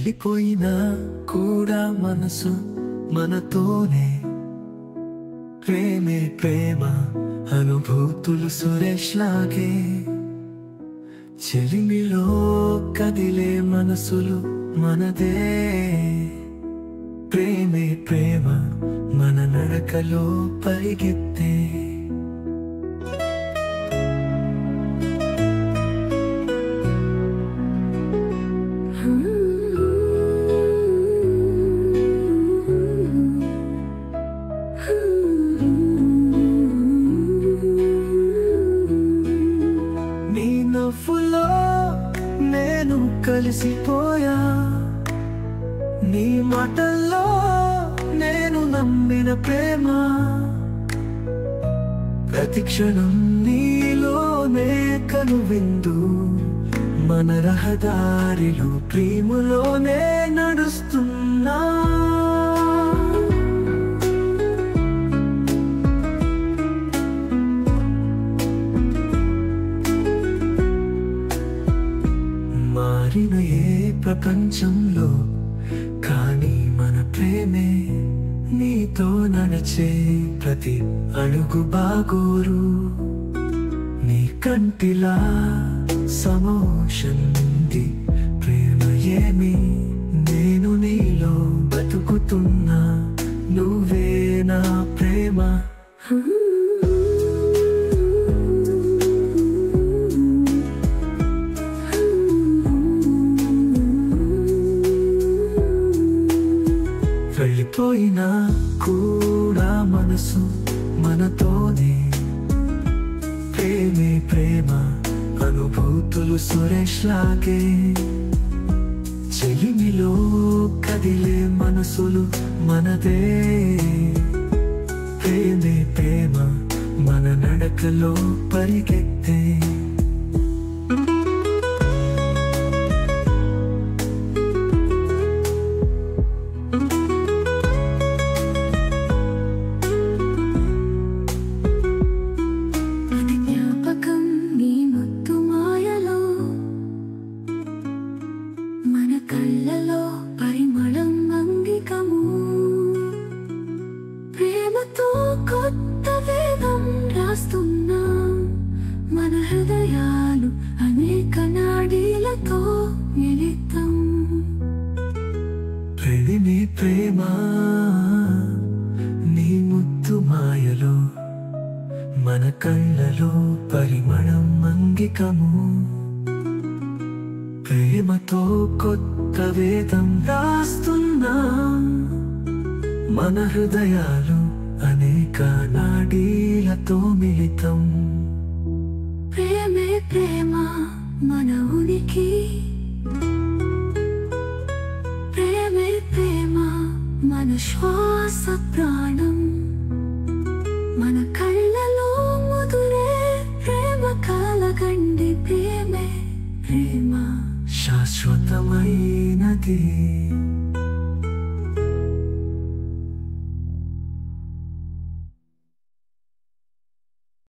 వెళ్ళిపోయినా కూడా మనసు మనతోనే. ప్రేమే ప్రేమ అనుభూతులు సురేష్ లాగే. చెలిమిలో కదిలే మనసులు మనదే. ప్రేమే ప్రేమ మన నడకలో పరిగెత్తే. నీ నవ్వులో నేను కలిసిపోయా. నీ మాటల్లో నేను నమ్మిన ప్రేమ. ప్రతి క్షణం నీలోనే కనువిందు. మన రహదారిలో ప్రేమలోనే నడుస్తున్నా. మారిన ఏ ప్రపంచంలో కానీ మన ప్రేమే. నీతో నడిచే ప్రతి అడుగు బాగోరు. నీ కంటిలా సమోషన్ ఉంది ప్రేమ ఏమి. నేను నీలో బతుకుతున్నా, నువ్వే నా ప్రేమ. వెళ్ళిపోయినా కూడా మనసు మనతోనే. ప్రేమే ప్రేమ అనుభూతులు సురేష్ లాగే. చెలిమిలో కదిలే మనసులు మనదే. ప్రేమే ప్రేమ మన నడకలో పరిగెత్తే. కళ్ళలో పరిమళం అంగికము. ప్రేమతో కొత్త వేదం రాస్తున్నాం. మన హృదయాలు అనేక నాడీలతో మిళితం. ప్రేమే ప్రేమ నీ ముద్దు మాయలో. మన కళ్ళలో పరిమళం అంగికము. ప్రేమతో కొత్త వేదం రాస్తున్నాం. మన హృదయాలు అనేక నాడీలతో మిళితం. ప్రేమే ప్రేమ మన ఉనికి. ప్రేమే ప్రేమ మన శ్వాస ప్రాణం. మన కళ్ళలో ముదురే ప్రేమ కాలగండి. ప్రేమే ప్రేమ శాశ్వతమైనది.